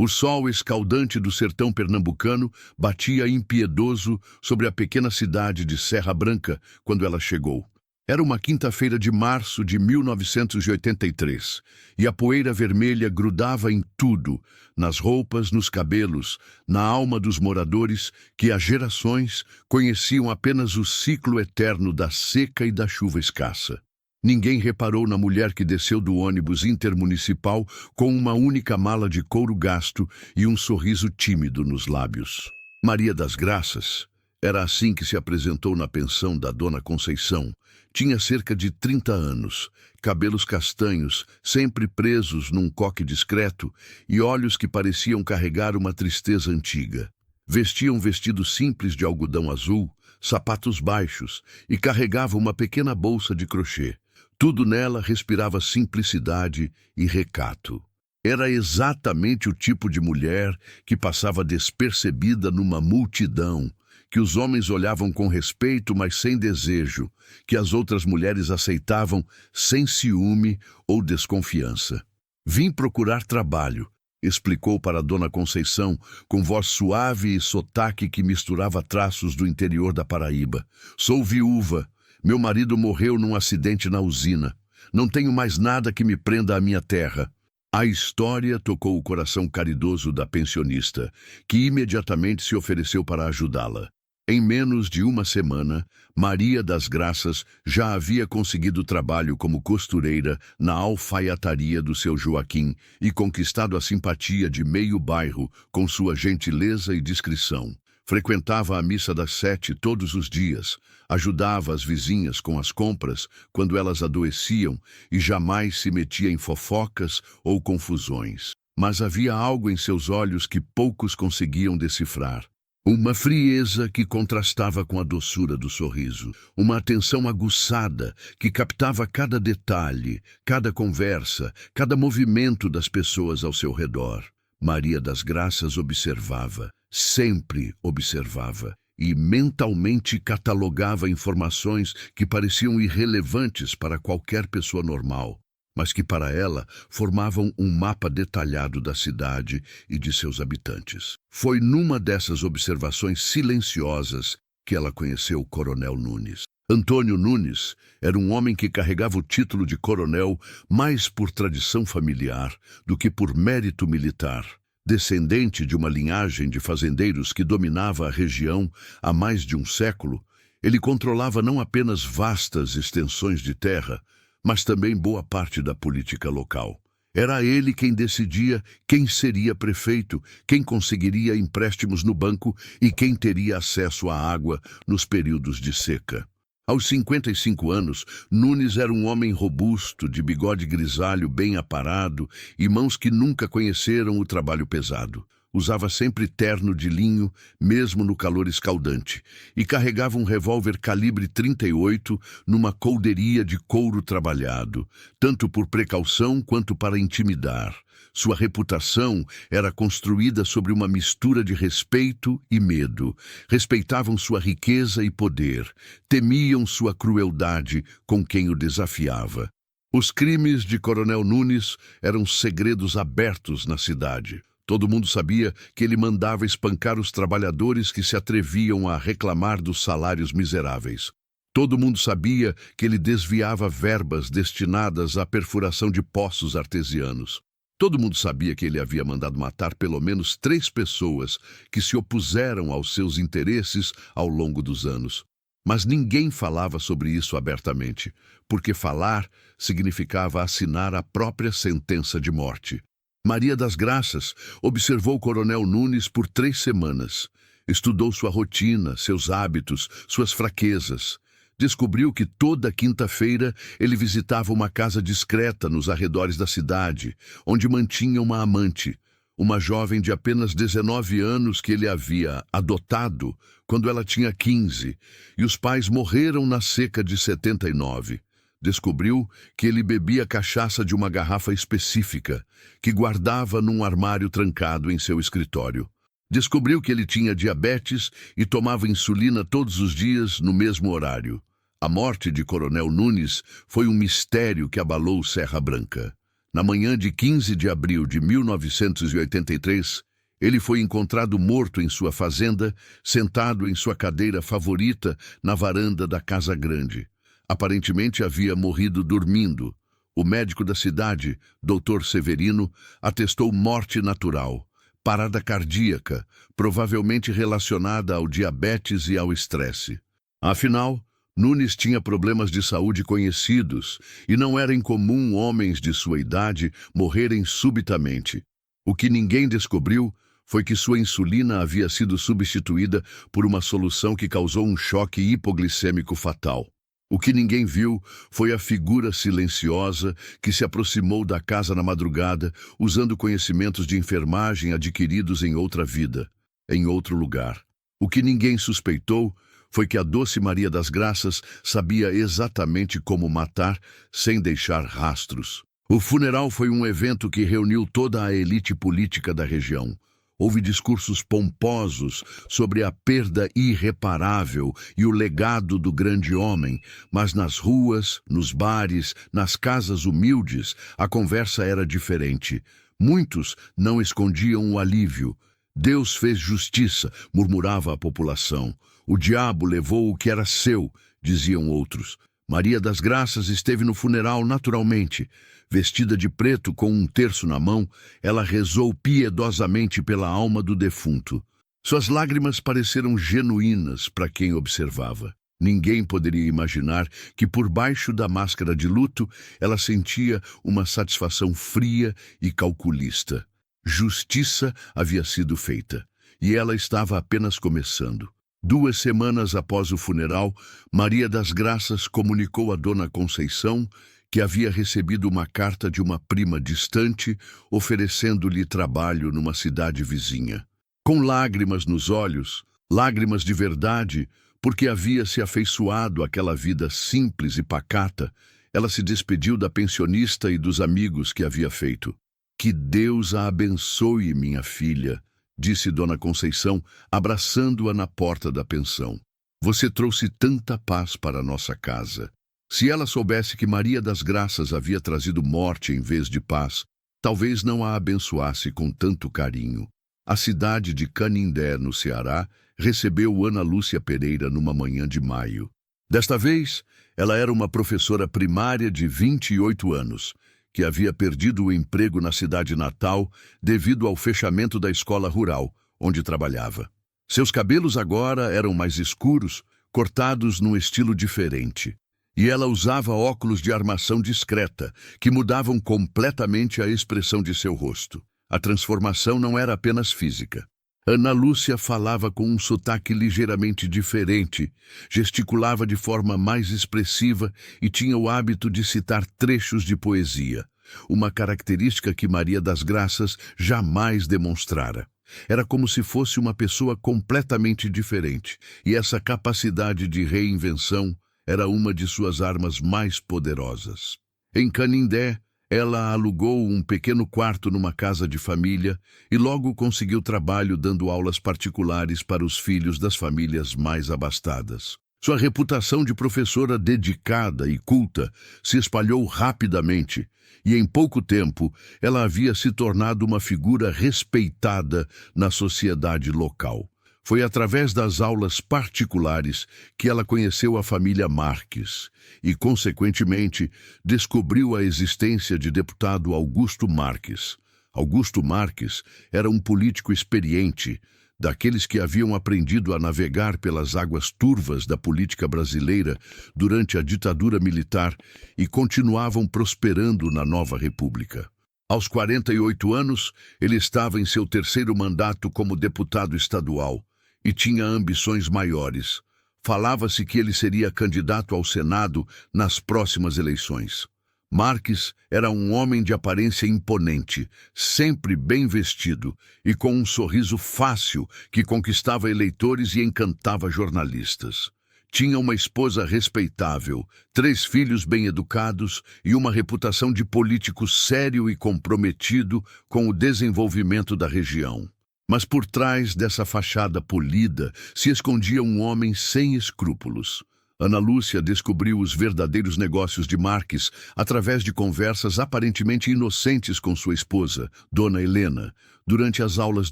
O sol escaldante do sertão pernambucano batia impiedoso sobre a pequena cidade de Serra Branca quando ela chegou. Era uma quinta-feira de março de 1983, e a poeira vermelha grudava em tudo, nas roupas, nos cabelos, na alma dos moradores que há gerações conheciam apenas o ciclo eterno da seca e da chuva escassa. Ninguém reparou na mulher que desceu do ônibus intermunicipal com uma única mala de couro gasto e um sorriso tímido nos lábios. Maria das Graças era assim que se apresentou na pensão da Dona Conceição. Tinha cerca de 30 anos, cabelos castanhos, sempre presos num coque discreto, e olhos que pareciam carregar uma tristeza antiga. Vestia um vestido simples de algodão azul, sapatos baixos, e carregava uma pequena bolsa de crochê. Tudo nela respirava simplicidade e recato. Era exatamente o tipo de mulher que passava despercebida numa multidão, que os homens olhavam com respeito, mas sem desejo, que as outras mulheres aceitavam sem ciúme ou desconfiança. "Vim procurar trabalho", explicou para a Dona Conceição, com voz suave e sotaque que misturava traços do interior da Paraíba. "Sou viúva. Meu marido morreu num acidente na usina. Não tenho mais nada que me prenda à minha terra." A história tocou o coração caridoso da pensionista, que imediatamente se ofereceu para ajudá-la. Em menos de uma semana, Maria das Graças já havia conseguido trabalho como costureira na alfaiataria do seu Joaquim e conquistado a simpatia de meio bairro com sua gentileza e discrição. Frequentava a missa das 7 todos os dias, ajudava as vizinhas com as compras quando elas adoeciam e jamais se metia em fofocas ou confusões. Mas havia algo em seus olhos que poucos conseguiam decifrar. Uma frieza que contrastava com a doçura do sorriso, uma atenção aguçada que captava cada detalhe, cada conversa, cada movimento das pessoas ao seu redor. Maria das Graças observava, sempre observava, e mentalmente catalogava informações que pareciam irrelevantes para qualquer pessoa normal, mas que para ela formavam um mapa detalhado da cidade e de seus habitantes. Foi numa dessas observações silenciosas que ela conheceu o Coronel Nunes. Antônio Nunes era um homem que carregava o título de coronel mais por tradição familiar do que por mérito militar. Descendente de uma linhagem de fazendeiros que dominava a região há mais de um século, ele controlava não apenas vastas extensões de terra, mas também boa parte da política local. Era ele quem decidia quem seria prefeito, quem conseguiria empréstimos no banco e quem teria acesso à água nos períodos de seca. Aos 55 anos, Nunes era um homem robusto, de bigode grisalho bem aparado e mãos que nunca conheceram o trabalho pesado. Usava sempre terno de linho, mesmo no calor escaldante, e carregava um revólver calibre 38 numa colderia de couro trabalhado, tanto por precaução quanto para intimidar. Sua reputação era construída sobre uma mistura de respeito e medo. Respeitavam sua riqueza e poder, temiam sua crueldade com quem o desafiava. Os crimes de Coronel Nunes eram segredos abertos na cidade. Todo mundo sabia que ele mandava espancar os trabalhadores que se atreviam a reclamar dos salários miseráveis. Todo mundo sabia que ele desviava verbas destinadas à perfuração de poços artesianos. Todo mundo sabia que ele havia mandado matar pelo menos 3 pessoas que se opuseram aos seus interesses ao longo dos anos. Mas ninguém falava sobre isso abertamente, porque falar significava assinar a própria sentença de morte. Maria das Graças observou o Coronel Nunes por 3 semanas. Estudou sua rotina, seus hábitos, suas fraquezas. Descobriu que toda quinta-feira ele visitava uma casa discreta nos arredores da cidade, onde mantinha uma amante, uma jovem de apenas 19 anos que ele havia adotado quando ela tinha 15, e os pais morreram na seca de 79. Descobriu que ele bebia cachaça de uma garrafa específica, que guardava num armário trancado em seu escritório. Descobriu que ele tinha diabetes e tomava insulina todos os dias no mesmo horário. A morte de Coronel Nunes foi um mistério que abalou Serra Branca. Na manhã de 15 de abril de 1983, ele foi encontrado morto em sua fazenda, sentado em sua cadeira favorita na varanda da Casa Grande. Aparentemente havia morrido dormindo. O médico da cidade, Dr. Severino, atestou morte natural, parada cardíaca, provavelmente relacionada ao diabetes e ao estresse. Afinal, Nunes tinha problemas de saúde conhecidos e não era incomum homens de sua idade morrerem subitamente. O que ninguém descobriu foi que sua insulina havia sido substituída por uma solução que causou um choque hipoglicêmico fatal. O que ninguém viu foi a figura silenciosa que se aproximou da casa na madrugada, usando conhecimentos de enfermagem adquiridos em outra vida, em outro lugar. O que ninguém suspeitou foi que a doce Maria das Graças sabia exatamente como matar sem deixar rastros. O funeral foi um evento que reuniu toda a elite política da região. Houve discursos pomposos sobre a perda irreparável e o legado do grande homem, mas nas ruas, nos bares, nas casas humildes, a conversa era diferente. Muitos não escondiam o alívio. Deus fez justiça, murmurava a população. O diabo levou o que era seu, diziam outros. Maria das Graças esteve no funeral naturalmente. Vestida de preto com um terço na mão, ela rezou piedosamente pela alma do defunto. Suas lágrimas pareceram genuínas para quem observava. Ninguém poderia imaginar que por baixo da máscara de luto ela sentia uma satisfação fria e calculista. Justiça havia sido feita, e ela estava apenas começando. 2 semanas após o funeral, Maria das Graças comunicou a Dona Conceição que havia recebido uma carta de uma prima distante oferecendo-lhe trabalho numa cidade vizinha. Com lágrimas nos olhos, lágrimas de verdade, porque havia se afeiçoado àquela vida simples e pacata, ela se despediu da pensionista e dos amigos que havia feito. Que Deus a abençoe, minha filha, disse Dona Conceição, abraçando-a na porta da pensão. Você trouxe tanta paz para a nossa casa. Se ela soubesse que Maria das Graças havia trazido morte em vez de paz, talvez não a abençoasse com tanto carinho. A cidade de Canindé, no Ceará, recebeu Ana Lúcia Pereira numa manhã de maio. Desta vez, ela era uma professora primária de 28 anos, que havia perdido o emprego na cidade natal devido ao fechamento da escola rural, onde trabalhava. Seus cabelos agora eram mais escuros, cortados num estilo diferente. E ela usava óculos de armação discreta, que mudavam completamente a expressão de seu rosto. A transformação não era apenas física. Ana Lúcia falava com um sotaque ligeiramente diferente, gesticulava de forma mais expressiva e tinha o hábito de citar trechos de poesia, uma característica que Maria das Graças jamais demonstrara. Era como se fosse uma pessoa completamente diferente, e essa capacidade de reinvenção era uma de suas armas mais poderosas. Em Canindé, ela alugou um pequeno quarto numa casa de família e logo conseguiu trabalho dando aulas particulares para os filhos das famílias mais abastadas. Sua reputação de professora dedicada e culta se espalhou rapidamente e, em pouco tempo, ela havia se tornado uma figura respeitada na sociedade local. Foi através das aulas particulares que ela conheceu a família Marques e, consequentemente, descobriu a existência de deputado Augusto Marques. Augusto Marques era um político experiente, daqueles que haviam aprendido a navegar pelas águas turvas da política brasileira durante a ditadura militar e continuavam prosperando na nova república. Aos 48 anos, ele estava em seu 3º mandato como deputado estadual e tinha ambições maiores. Falava-se que ele seria candidato ao Senado nas próximas eleições. Marques era um homem de aparência imponente, sempre bem vestido e com um sorriso fácil que conquistava eleitores e encantava jornalistas. Tinha uma esposa respeitável, 3 filhos bem-educados e uma reputação de político sério e comprometido com o desenvolvimento da região. Mas por trás dessa fachada polida se escondia um homem sem escrúpulos. Ana Lúcia descobriu os verdadeiros negócios de Marques através de conversas aparentemente inocentes com sua esposa, Dona Helena, durante as aulas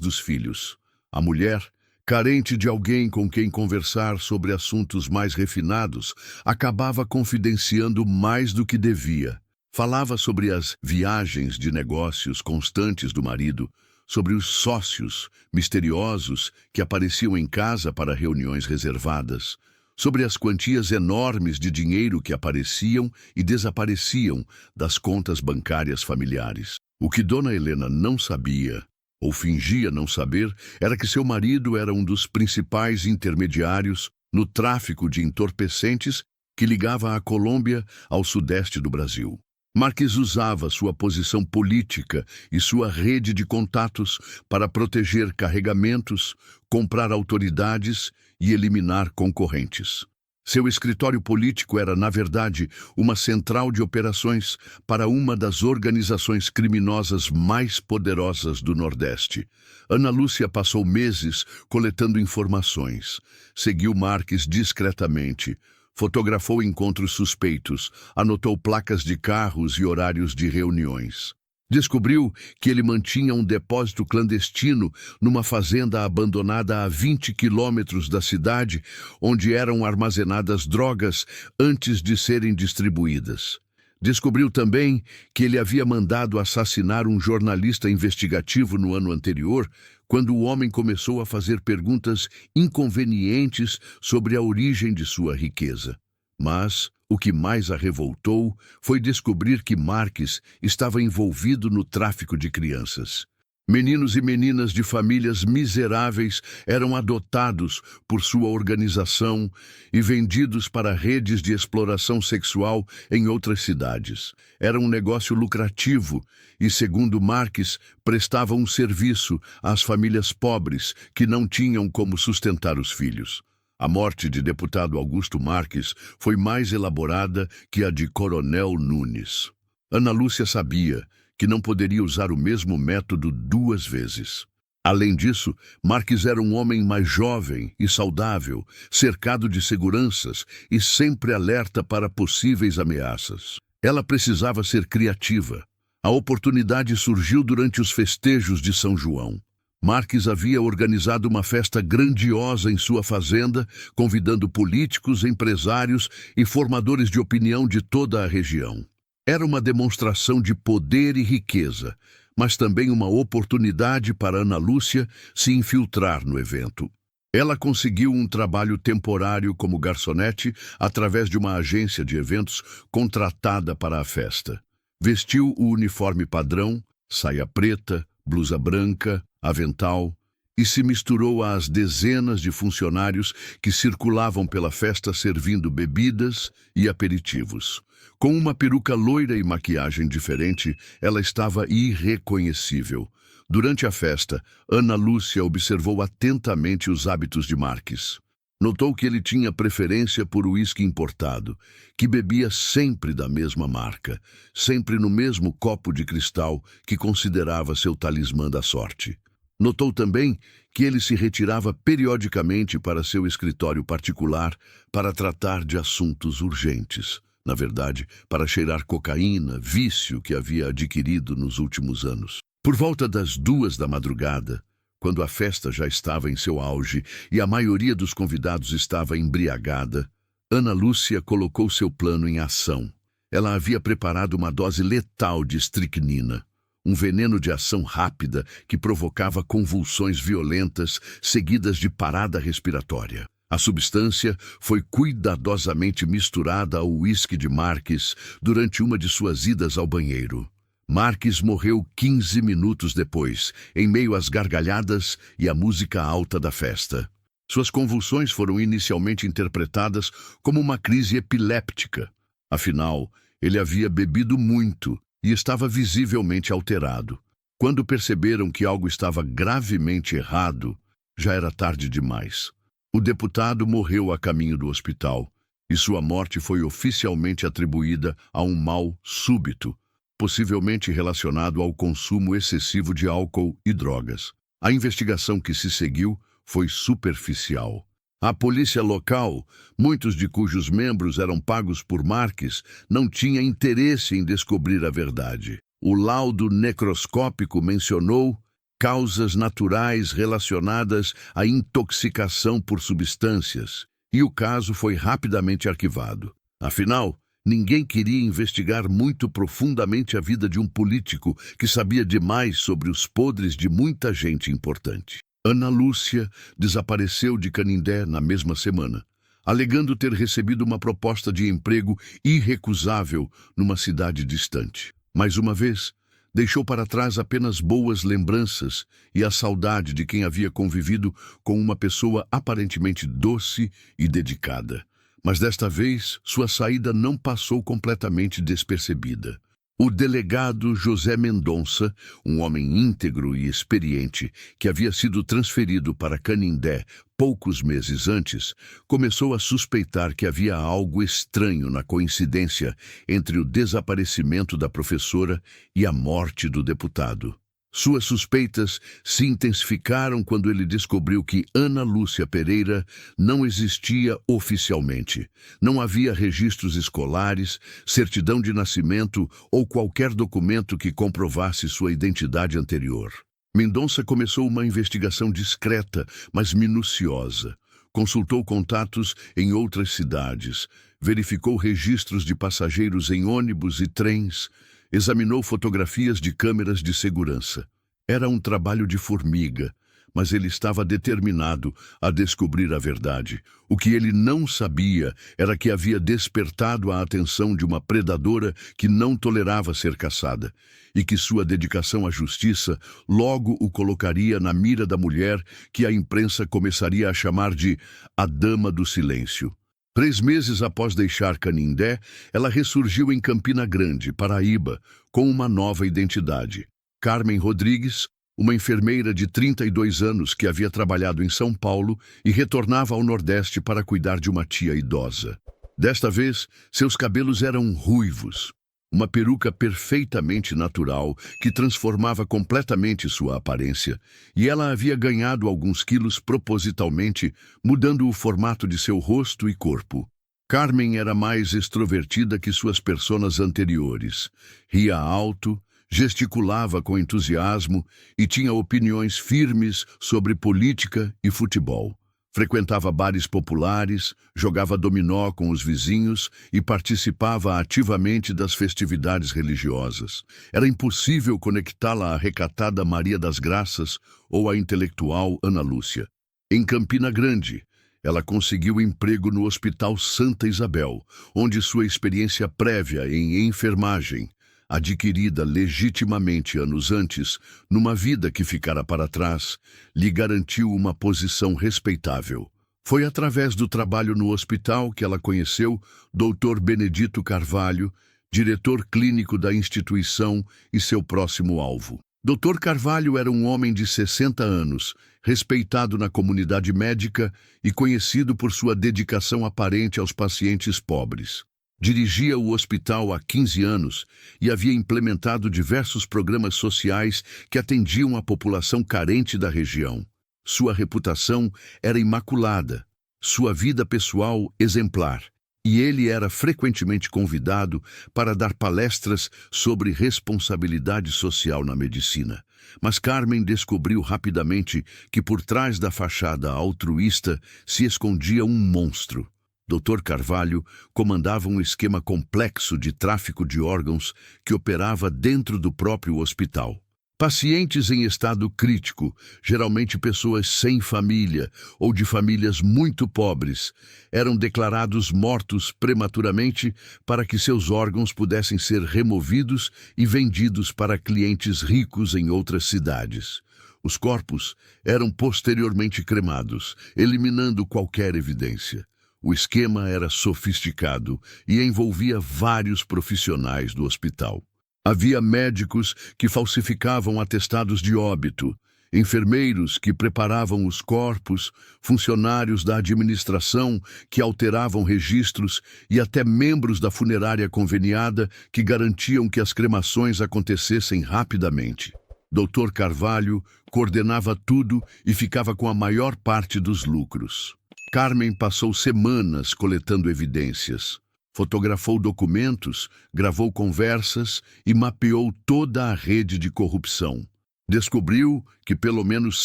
dos filhos. A mulher, carente de alguém com quem conversar sobre assuntos mais refinados, acabava confidenciando mais do que devia. Falava sobre as viagens de negócios constantes do marido, sobre os sócios misteriosos que apareciam em casa para reuniões reservadas, sobre as quantias enormes de dinheiro que apareciam e desapareciam das contas bancárias familiares. O que Dona Helena não sabia, ou fingia não saber, era que seu marido era um dos principais intermediários no tráfico de entorpecentes que ligava a Colômbia ao sudeste do Brasil. Marques usava sua posição política e sua rede de contatos para proteger carregamentos, comprar autoridades e eliminar concorrentes. Seu escritório político era, na verdade, uma central de operações para uma das organizações criminosas mais poderosas do Nordeste. Ana Lúcia passou meses coletando informações. Seguiu Marques discretamente. Fotografou encontros suspeitos, anotou placas de carros e horários de reuniões. Descobriu que ele mantinha um depósito clandestino numa fazenda abandonada a 20 quilômetros da cidade, onde eram armazenadas drogas antes de serem distribuídas. Descobriu também que ele havia mandado assassinar um jornalista investigativo no ano anterior, quando o homem começou a fazer perguntas inconvenientes sobre a origem de sua riqueza. Mas o que mais a revoltou foi descobrir que Marques estava envolvido no tráfico de crianças. Meninos e meninas de famílias miseráveis eram adotados por sua organização e vendidos para redes de exploração sexual em outras cidades. Era um negócio lucrativo e, segundo Marques, prestava um serviço às famílias pobres que não tinham como sustentar os filhos. A morte de deputado Augusto Marques foi mais elaborada que a de Coronel Nunes. Ana Lúcia sabia que não poderia usar o mesmo método duas vezes. Além disso, Marques era um homem mais jovem e saudável, cercado de seguranças e sempre alerta para possíveis ameaças. Ela precisava ser criativa. A oportunidade surgiu durante os festejos de São João. Marques havia organizado uma festa grandiosa em sua fazenda, convidando políticos, empresários e formadores de opinião de toda a região. Era uma demonstração de poder e riqueza, mas também uma oportunidade para Ana Lúcia se infiltrar no evento. Ela conseguiu um trabalho temporário como garçonete através de uma agência de eventos contratada para a festa. Vestiu o uniforme padrão, saia preta, blusa branca, avental, e se misturou às dezenas de funcionários que circulavam pela festa servindo bebidas e aperitivos. Com uma peruca loira e maquiagem diferente, ela estava irreconhecível. Durante a festa, Ana Lúcia observou atentamente os hábitos de Marques. Notou que ele tinha preferência por uísque importado, que bebia sempre da mesma marca, sempre no mesmo copo de cristal que considerava seu talismã da sorte. Notou também que ele se retirava periodicamente para seu escritório particular para tratar de assuntos urgentes. Na verdade, para cheirar cocaína, vício que havia adquirido nos últimos anos. Por volta das 2 da madrugada, quando a festa já estava em seu auge e a maioria dos convidados estava embriagada, Ana Lúcia colocou seu plano em ação. Ela havia preparado uma dose letal de estricnina, um veneno de ação rápida que provocava convulsões violentas seguidas de parada respiratória. A substância foi cuidadosamente misturada ao uísque de Marques durante uma de suas idas ao banheiro. Marques morreu 15 minutos depois, em meio às gargalhadas e à música alta da festa. Suas convulsões foram inicialmente interpretadas como uma crise epiléptica. Afinal, ele havia bebido muito e estava visivelmente alterado. Quando perceberam que algo estava gravemente errado, já era tarde demais. O deputado morreu a caminho do hospital, e sua morte foi oficialmente atribuída a um mal súbito, possivelmente relacionado ao consumo excessivo de álcool e drogas. A investigação que se seguiu foi superficial. A polícia local, muitos de cujos membros eram pagos por Marques, não tinha interesse em descobrir a verdade. O laudo necroscópico mencionou causas naturais relacionadas à intoxicação por substâncias, e o caso foi rapidamente arquivado. Afinal, ninguém queria investigar muito profundamente a vida de um político que sabia demais sobre os podres de muita gente importante. Ana Lúcia desapareceu de Canindé na mesma semana, alegando ter recebido uma proposta de emprego irrecusável numa cidade distante. Mais uma vez, deixou para trás apenas boas lembranças e a saudade de quem havia convivido com uma pessoa aparentemente doce e dedicada. Mas desta vez, sua saída não passou completamente despercebida. O delegado José Mendonça, um homem íntegro e experiente, que havia sido transferido para Canindé poucos meses antes, começou a suspeitar que havia algo estranho na coincidência entre o desaparecimento da professora e a morte do deputado. Suas suspeitas se intensificaram quando ele descobriu que Ana Lúcia Pereira não existia oficialmente. Não havia registros escolares, certidão de nascimento ou qualquer documento que comprovasse sua identidade anterior. Mendonça começou uma investigação discreta, mas minuciosa. Consultou contatos em outras cidades, verificou registros de passageiros em ônibus e trens, examinou fotografias de câmeras de segurança. Era um trabalho de formiga, mas ele estava determinado a descobrir a verdade. O que ele não sabia era que havia despertado a atenção de uma predadora que não tolerava ser caçada, e que sua dedicação à justiça logo o colocaria na mira da mulher que a imprensa começaria a chamar de a Dama do Silêncio. 3 meses após deixar Canindé, ela ressurgiu em Campina Grande, Paraíba, com uma nova identidade. Carmen Rodrigues, uma enfermeira de 32 anos que havia trabalhado em São Paulo e retornava ao Nordeste para cuidar de uma tia idosa. Desta vez, seus cabelos eram ruivos, uma peruca perfeitamente natural que transformava completamente sua aparência, e ela havia ganhado alguns quilos propositalmente, mudando o formato de seu rosto e corpo. Carmen era mais extrovertida que suas personas anteriores. Ria alto, gesticulava com entusiasmo e tinha opiniões firmes sobre política e futebol. Frequentava bares populares, jogava dominó com os vizinhos e participava ativamente das festividades religiosas. Era impossível conectá-la à recatada Maria das Graças ou à intelectual Ana Lúcia. Em Campina Grande, ela conseguiu emprego no Hospital Santa Isabel, onde sua experiência prévia em enfermagem, adquirida legitimamente anos antes, numa vida que ficara para trás, lhe garantiu uma posição respeitável. Foi através do trabalho no hospital que ela conheceu Dr. Benedito Carvalho, diretor clínico da instituição e seu próximo alvo. Dr. Carvalho era um homem de 60 anos, respeitado na comunidade médica e conhecido por sua dedicação aparente aos pacientes pobres. Dirigia o hospital há 15 anos e havia implementado diversos programas sociais que atendiam a população carente da região. Sua reputação era imaculada, sua vida pessoal exemplar, e ele era frequentemente convidado para dar palestras sobre responsabilidade social na medicina. Mas Carmen descobriu rapidamente que por trás da fachada altruísta se escondia um monstro. Dr. Carvalho comandava um esquema complexo de tráfico de órgãos que operava dentro do próprio hospital. Pacientes em estado crítico, geralmente pessoas sem família ou de famílias muito pobres, eram declarados mortos prematuramente para que seus órgãos pudessem ser removidos e vendidos para clientes ricos em outras cidades. Os corpos eram posteriormente cremados, eliminando qualquer evidência. O esquema era sofisticado e envolvia vários profissionais do hospital. Havia médicos que falsificavam atestados de óbito, enfermeiros que preparavam os corpos, funcionários da administração que alteravam registros e até membros da funerária conveniada que garantiam que as cremações acontecessem rapidamente. Dr. Carvalho coordenava tudo e ficava com a maior parte dos lucros. Carmen passou semanas coletando evidências. Fotografou documentos, gravou conversas e mapeou toda a rede de corrupção. Descobriu que pelo menos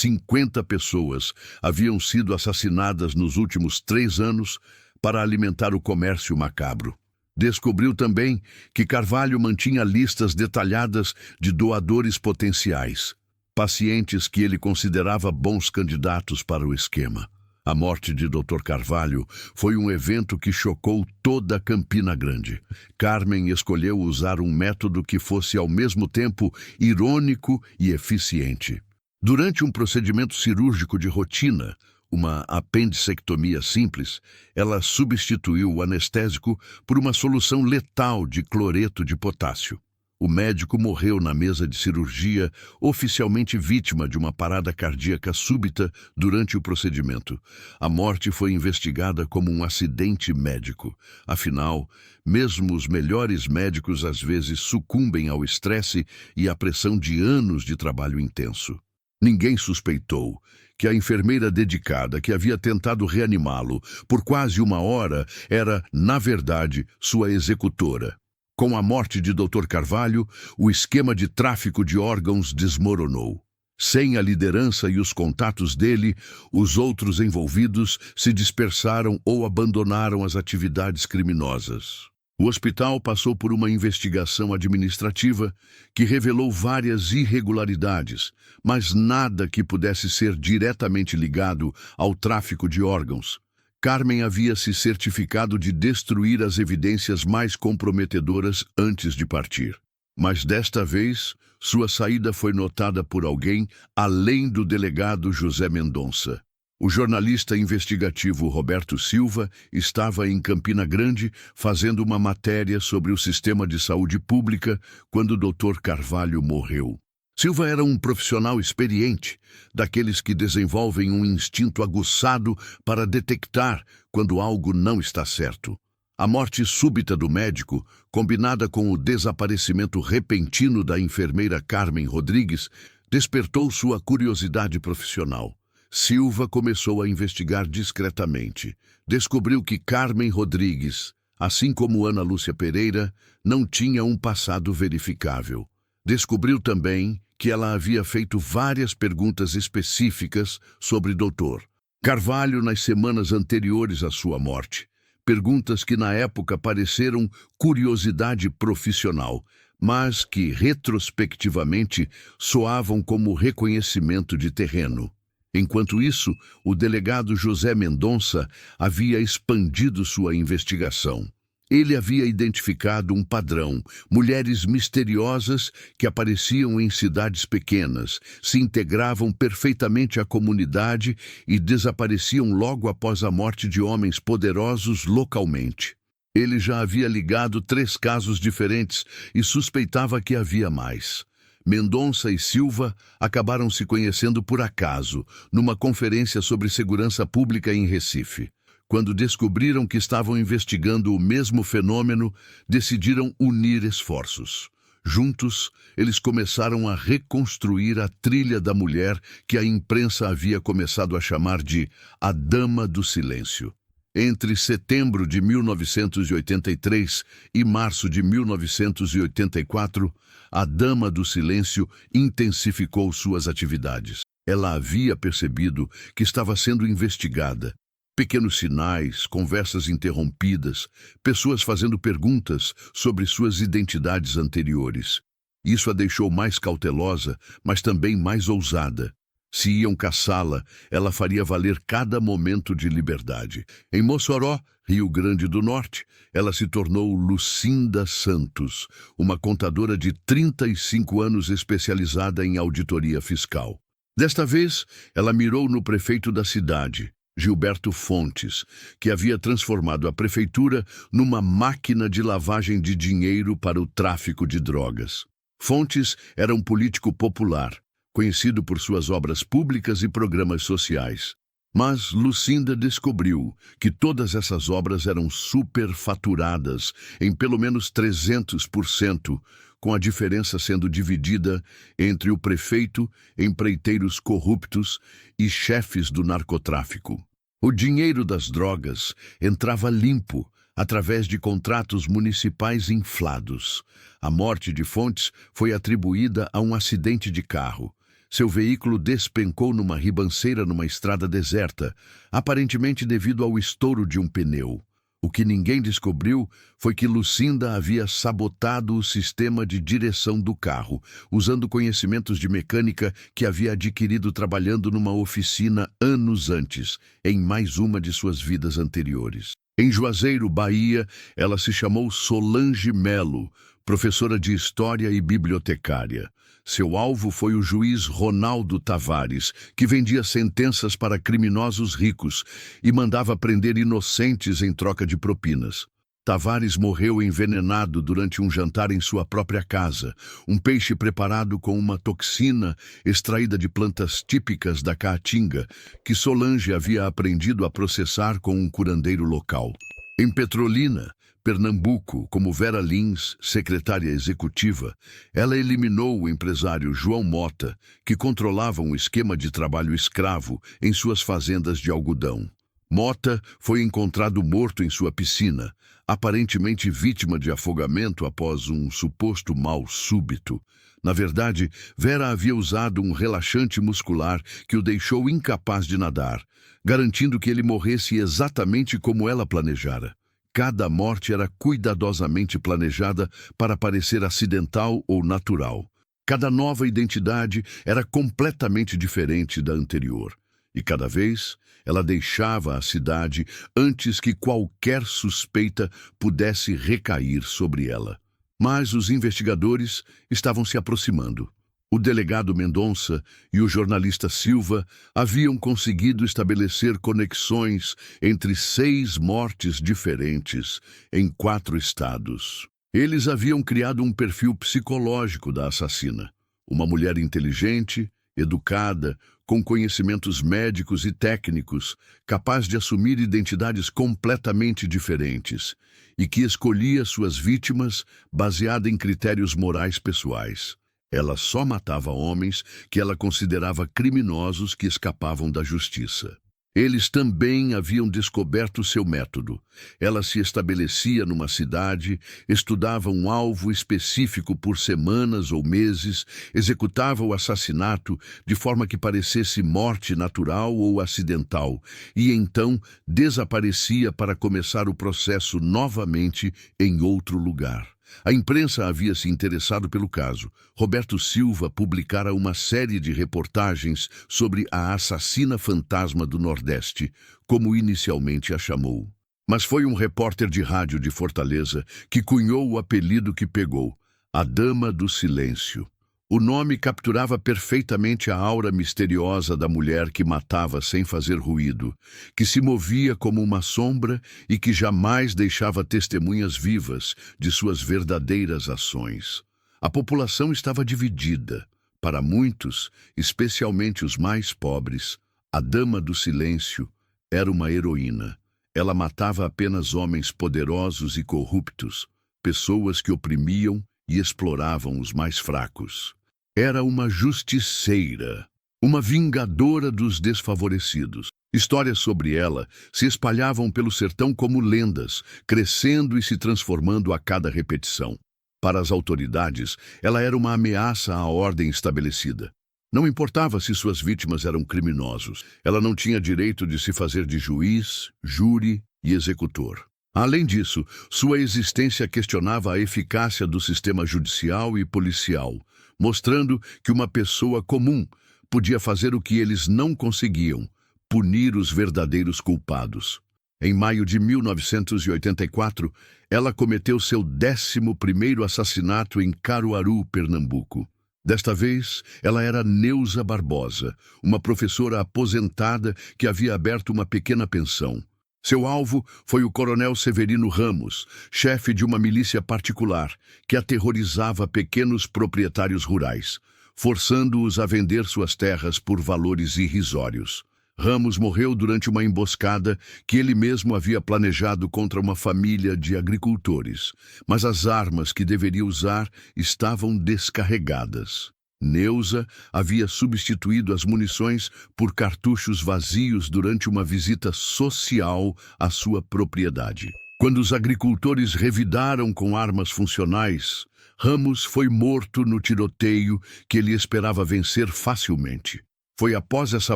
50 pessoas haviam sido assassinadas nos últimos 3 anos para alimentar o comércio macabro. Descobriu também que Carvalho mantinha listas detalhadas de doadores potenciais, pacientes que ele considerava bons candidatos para o esquema. A morte de Dr. Carvalho foi um evento que chocou toda Campina Grande. Carmen escolheu usar um método que fosse ao mesmo tempo irônico e eficiente. Durante um procedimento cirúrgico de rotina, uma apendicectomia simples, ela substituiu o anestésico por uma solução letal de cloreto de potássio. O médico morreu na mesa de cirurgia, oficialmente vítima de uma parada cardíaca súbita durante o procedimento. A morte foi investigada como um acidente médico. Afinal, mesmo os melhores médicos às vezes sucumbem ao estresse e à pressão de anos de trabalho intenso. Ninguém suspeitou que a enfermeira dedicada que havia tentado reanimá-lo por quase 1 hora era, na verdade, sua executora. Com a morte de Dr. Carvalho, o esquema de tráfico de órgãos desmoronou. Sem a liderança e os contatos dele, os outros envolvidos se dispersaram ou abandonaram as atividades criminosas. O hospital passou por uma investigação administrativa que revelou várias irregularidades, mas nada que pudesse ser diretamente ligado ao tráfico de órgãos. Carmen havia se certificado de destruir as evidências mais comprometedoras antes de partir. Mas desta vez, sua saída foi notada por alguém além do delegado José Mendonça. O jornalista investigativo Roberto Silva estava em Campina Grande fazendo uma matéria sobre o sistema de saúde pública quando o Dr. Carvalho morreu. Silva era um profissional experiente, daqueles que desenvolvem um instinto aguçado para detectar quando algo não está certo. A morte súbita do médico, combinada com o desaparecimento repentino da enfermeira Carmen Rodrigues, despertou sua curiosidade profissional. Silva começou a investigar discretamente. Descobriu que Carmen Rodrigues, assim como Ana Lúcia Pereira, não tinha um passado verificável. Descobriu também que ela havia feito várias perguntas específicas sobre Dr. Carvalho nas semanas anteriores à sua morte. Perguntas que na época pareceram curiosidade profissional, mas que, retrospectivamente, soavam como reconhecimento de terreno. Enquanto isso, o delegado José Mendonça havia expandido sua investigação. Ele havia identificado um padrão: mulheres misteriosas que apareciam em cidades pequenas, se integravam perfeitamente à comunidade e desapareciam logo após a morte de homens poderosos localmente. Ele já havia ligado 3 casos diferentes e suspeitava que havia mais. Mendonça e Silva acabaram se conhecendo por acaso, numa conferência sobre segurança pública em Recife. Quando descobriram que estavam investigando o mesmo fenômeno, decidiram unir esforços. Juntos, eles começaram a reconstruir a trilha da mulher que a imprensa havia começado a chamar de a Dama do Silêncio. Entre setembro de 1983 e março de 1984, a Dama do Silêncio intensificou suas atividades. Ela havia percebido que estava sendo investigada. Pequenos sinais, conversas interrompidas, pessoas fazendo perguntas sobre suas identidades anteriores. Isso a deixou mais cautelosa, mas também mais ousada. Se iam caçá-la, ela faria valer cada momento de liberdade. Em Mossoró, Rio Grande do Norte, ela se tornou Lucinda Santos, uma contadora de 35 anos especializada em auditoria fiscal. Desta vez, ela mirou no prefeito da cidade, Gilberto Fontes, que havia transformado a prefeitura numa máquina de lavagem de dinheiro para o tráfico de drogas. Fontes era um político popular, conhecido por suas obras públicas e programas sociais. Mas Lucinda descobriu que todas essas obras eram superfaturadas em pelo menos 300%, com a diferença sendo dividida entre o prefeito, empreiteiros corruptos e chefes do narcotráfico. O dinheiro das drogas entrava limpo através de contratos municipais inflados. A morte de Fontes foi atribuída a um acidente de carro. Seu veículo despencou numa ribanceira numa estrada deserta, aparentemente devido ao estouro de um pneu. O que ninguém descobriu foi que Lucinda havia sabotado o sistema de direção do carro, usando conhecimentos de mecânica que havia adquirido trabalhando numa oficina anos antes, em mais uma de suas vidas anteriores. Em Juazeiro, Bahia, ela se chamou Solange Melo, professora de História e bibliotecária. Seu alvo foi o juiz Ronaldo Tavares, que vendia sentenças para criminosos ricos e mandava prender inocentes em troca de propinas. Tavares morreu envenenado durante um jantar em sua própria casa, um peixe preparado com uma toxina extraída de plantas típicas da Caatinga, que Solange havia aprendido a processar com um curandeiro local. Em Petrolina, Pernambuco, como Vera Lins, secretária executiva, ela eliminou o empresário João Mota, que controlava um esquema de trabalho escravo em suas fazendas de algodão. Mota foi encontrado morto em sua piscina, aparentemente vítima de afogamento após um suposto mal súbito. Na verdade, Vera havia usado um relaxante muscular que o deixou incapaz de nadar, garantindo que ele morresse exatamente como ela planejara. Cada morte era cuidadosamente planejada para parecer acidental ou natural. Cada nova identidade era completamente diferente da anterior. E cada vez ela deixava a cidade antes que qualquer suspeita pudesse recair sobre ela. Mas os investigadores estavam se aproximando. O delegado Mendonça e o jornalista Silva haviam conseguido estabelecer conexões entre 6 mortes diferentes em 4 estados. Eles haviam criado um perfil psicológico da assassina. Uma mulher inteligente, educada, com conhecimentos médicos e técnicos, capaz de assumir identidades completamente diferentes e que escolhia suas vítimas baseada em critérios morais pessoais. Ela só matava homens que ela considerava criminosos que escapavam da justiça. Eles também haviam descoberto seu método. Ela se estabelecia numa cidade, estudava um alvo específico por semanas ou meses, executava o assassinato de forma que parecesse morte natural ou acidental, e então desaparecia para começar o processo novamente em outro lugar. A imprensa havia se interessado pelo caso. Roberto Silva publicara uma série de reportagens sobre a assassina fantasma do Nordeste, como inicialmente a chamou. Mas foi um repórter de rádio de Fortaleza que cunhou o apelido que pegou, a Dama do Silêncio. O nome capturava perfeitamente a aura misteriosa da mulher que matava sem fazer ruído, que se movia como uma sombra e que jamais deixava testemunhas vivas de suas verdadeiras ações. A população estava dividida. Para muitos, especialmente os mais pobres, a Dama do Silêncio era uma heroína. Ela matava apenas homens poderosos e corruptos, pessoas que oprimiam e exploravam os mais fracos. Era uma justiceira, uma vingadora dos desfavorecidos. Histórias sobre ela se espalhavam pelo sertão como lendas, crescendo e se transformando a cada repetição. Para as autoridades, ela era uma ameaça à ordem estabelecida. Não importava se suas vítimas eram criminosos, ela não tinha direito de se fazer de juiz, júri e executor. Além disso, sua existência questionava a eficácia do sistema judicial e policial, mostrando que uma pessoa comum podia fazer o que eles não conseguiam, punir os verdadeiros culpados. Em maio de 1984, ela cometeu seu 11º assassinato em Caruaru, Pernambuco. Desta vez, ela era Neuza Barbosa, uma professora aposentada que havia aberto uma pequena pensão. Seu alvo foi o coronel Severino Ramos, chefe de uma milícia particular que aterrorizava pequenos proprietários rurais, forçando-os a vender suas terras por valores irrisórios. Ramos morreu durante uma emboscada que ele mesmo havia planejado contra uma família de agricultores, mas as armas que deveria usar estavam descarregadas. Neuza havia substituído as munições por cartuchos vazios durante uma visita social à sua propriedade. Quando os agricultores revidaram com armas funcionais, Ramos foi morto no tiroteio que ele esperava vencer facilmente. Foi após essa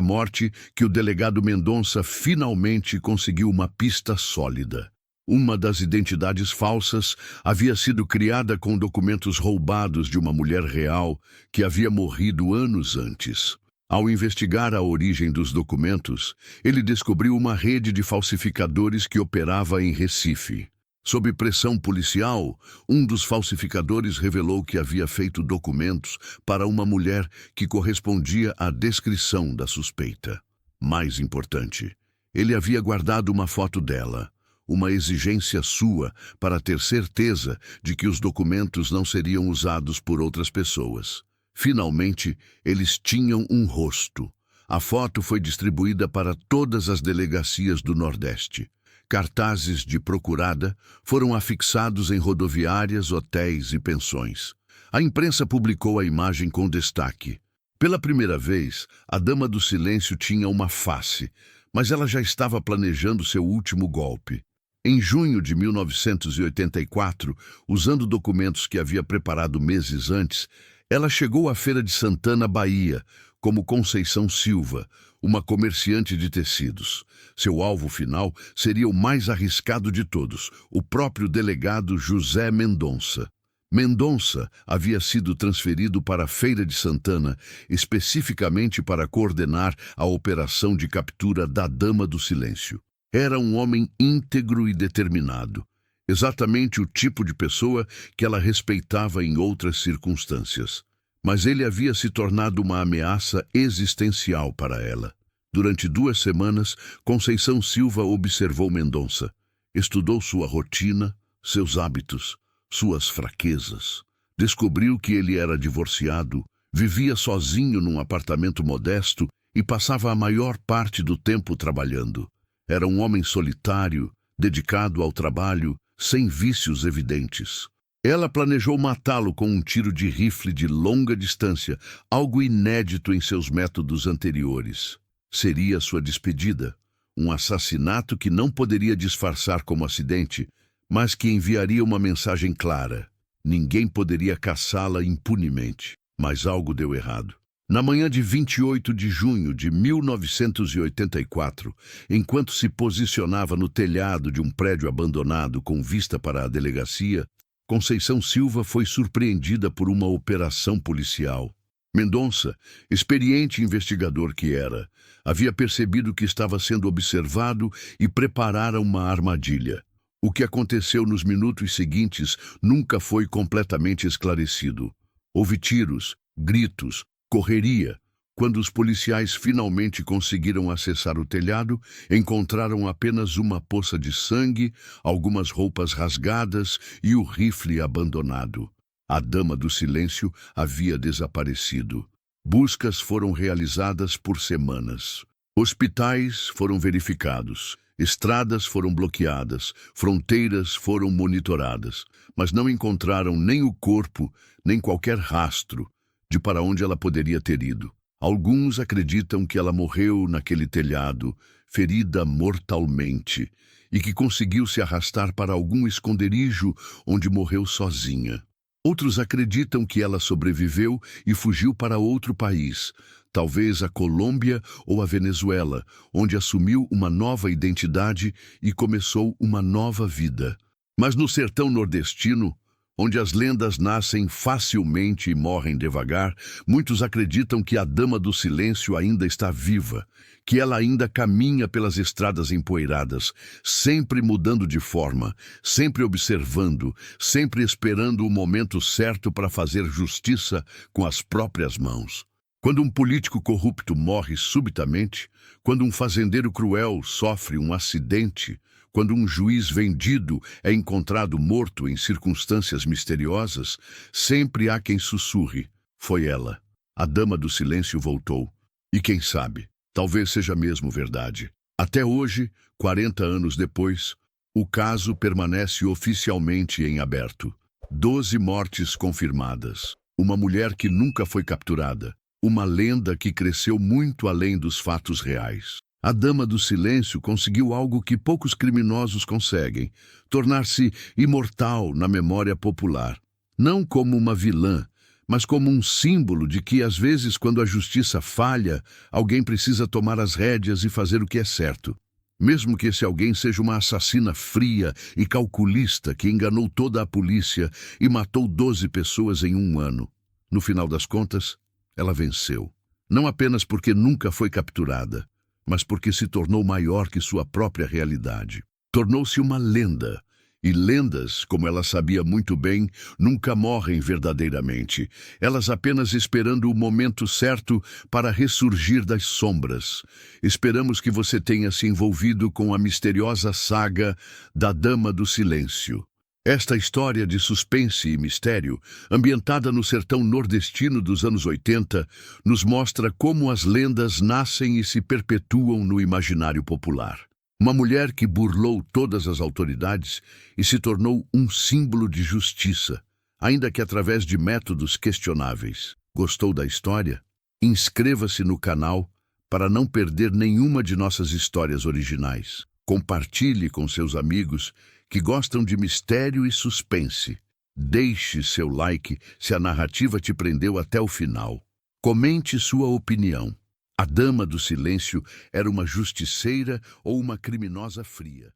morte que o delegado Mendonça finalmente conseguiu uma pista sólida. Uma das identidades falsas havia sido criada com documentos roubados de uma mulher real que havia morrido anos antes. Ao investigar a origem dos documentos, ele descobriu uma rede de falsificadores que operava em Recife. Sob pressão policial, um dos falsificadores revelou que havia feito documentos para uma mulher que correspondia à descrição da suspeita. Mais importante, ele havia guardado uma foto dela, uma exigência sua para ter certeza de que os documentos não seriam usados por outras pessoas. Finalmente, eles tinham um rosto. A foto foi distribuída para todas as delegacias do Nordeste. Cartazes de procurada foram afixados em rodoviárias, hotéis e pensões. A imprensa publicou a imagem com destaque. Pela primeira vez, a Dama do Silêncio tinha uma face, mas ela já estava planejando seu último golpe. Em junho de 1984, usando documentos que havia preparado meses antes, ela chegou à Feira de Santana, Bahia, como Conceição Silva, uma comerciante de tecidos. Seu alvo final seria o mais arriscado de todos, o próprio delegado José Mendonça. Mendonça havia sido transferido para a Feira de Santana, especificamente para coordenar a operação de captura da Dama do Silêncio. Era um homem íntegro e determinado, exatamente o tipo de pessoa que ela respeitava em outras circunstâncias. Mas ele havia se tornado uma ameaça existencial para ela. Durante 2 semanas, Conceição Silva observou Mendonça. Estudou sua rotina, seus hábitos, suas fraquezas. Descobriu que ele era divorciado, vivia sozinho num apartamento modesto e passava a maior parte do tempo trabalhando. Era um homem solitário, dedicado ao trabalho, sem vícios evidentes. Ela planejou matá-lo com um tiro de rifle de longa distância, algo inédito em seus métodos anteriores. Seria sua despedida, um assassinato que não poderia disfarçar como acidente, mas que enviaria uma mensagem clara. Ninguém poderia caçá-la impunemente. Mas algo deu errado. Na manhã de 28 de junho de 1984, enquanto se posicionava no telhado de um prédio abandonado com vista para a delegacia, Conceição Silva foi surpreendida por uma operação policial. Mendonça, experiente investigador que era, havia percebido que estava sendo observado e preparara uma armadilha. O que aconteceu nos minutos seguintes nunca foi completamente esclarecido. Houve tiros, gritos, correria. Quando os policiais finalmente conseguiram acessar o telhado, encontraram apenas uma poça de sangue, algumas roupas rasgadas e o rifle abandonado. A Dama do Silêncio havia desaparecido. Buscas foram realizadas por semanas. Hospitais foram verificados. Estradas foram bloqueadas. Fronteiras foram monitoradas. Mas não encontraram nem o corpo, nem qualquer rastro de para onde ela poderia ter ido. Alguns acreditam que ela morreu naquele telhado, ferida mortalmente, e que conseguiu se arrastar para algum esconderijo onde morreu sozinha. Outros acreditam que ela sobreviveu e fugiu para outro país, talvez a Colômbia ou a Venezuela, onde assumiu uma nova identidade e começou uma nova vida. Mas no sertão nordestino, onde as lendas nascem facilmente e morrem devagar, muitos acreditam que a Dama do Silêncio ainda está viva, que ela ainda caminha pelas estradas empoeiradas, sempre mudando de forma, sempre observando, sempre esperando o momento certo para fazer justiça com as próprias mãos. Quando um político corrupto morre subitamente, quando um fazendeiro cruel sofre um acidente, quando um juiz vendido é encontrado morto em circunstâncias misteriosas, sempre há quem sussurre: foi ela. A Dama do Silêncio voltou. E quem sabe, talvez seja mesmo verdade. Até hoje, 40 anos depois, o caso permanece oficialmente em aberto. 12 mortes confirmadas. Uma mulher que nunca foi capturada. Uma lenda que cresceu muito além dos fatos reais. A Dama do Silêncio conseguiu algo que poucos criminosos conseguem: tornar-se imortal na memória popular. Não como uma vilã, mas como um símbolo de que, às vezes, quando a justiça falha, alguém precisa tomar as rédeas e fazer o que é certo. Mesmo que esse alguém seja uma assassina fria e calculista que enganou toda a polícia e matou 12 pessoas em um ano. No final das contas, ela venceu. Não apenas porque nunca foi capturada, mas porque se tornou maior que sua própria realidade. Tornou-se uma lenda. E lendas, como ela sabia muito bem, nunca morrem verdadeiramente. Elas apenas esperando o momento certo para ressurgir das sombras. Esperamos que você tenha se envolvido com a misteriosa saga da Dama do Silêncio. Esta história de suspense e mistério, ambientada no sertão nordestino dos anos 80, nos mostra como as lendas nascem e se perpetuam no imaginário popular. Uma mulher que burlou todas as autoridades e se tornou um símbolo de justiça, ainda que através de métodos questionáveis. Gostou da história? Inscreva-se no canal para não perder nenhuma de nossas histórias originais. Compartilhe com seus amigos que gostam de mistério e suspense. Deixe seu like se a narrativa te prendeu até o final. Comente sua opinião. A Dama do Silêncio era uma justiceira ou uma criminosa fria?